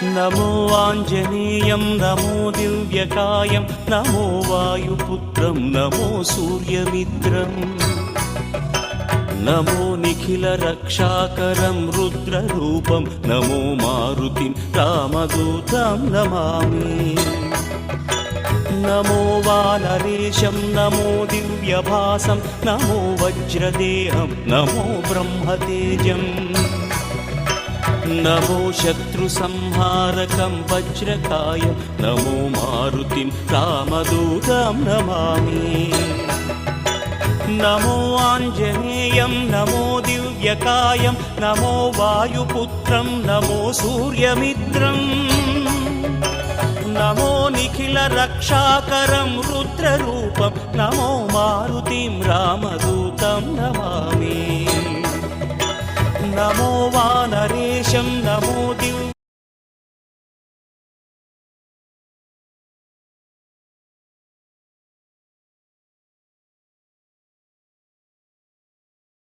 నమో ఆంజనేయం నమో దివ్యకాయం నమో వాయుపుత్రం నమో సూర్యమిత్రం నమో నిఖిల రక్షాకరం రుద్రరూపం నమో మారుతిం రామదూతం నమామి నమో వానరేశం నమో దివ్యభాసం నమో వజ్రదేహం నమో బ్రహ్మతేజం నమో శత్రు సంహారకం వజ్రకాయం నమో మారుతిం రామదూతం నమామి నమో ఆంజనేయం నమో దివ్యకాయం నమో వాయుపుత్రం నమో సూర్యమిత్రం నమో నిఖిల రక్షాకరం రుద్రరూపం నమో మారుతిం రామదూతం నమామి నమో వానరేశం నమో దివ్య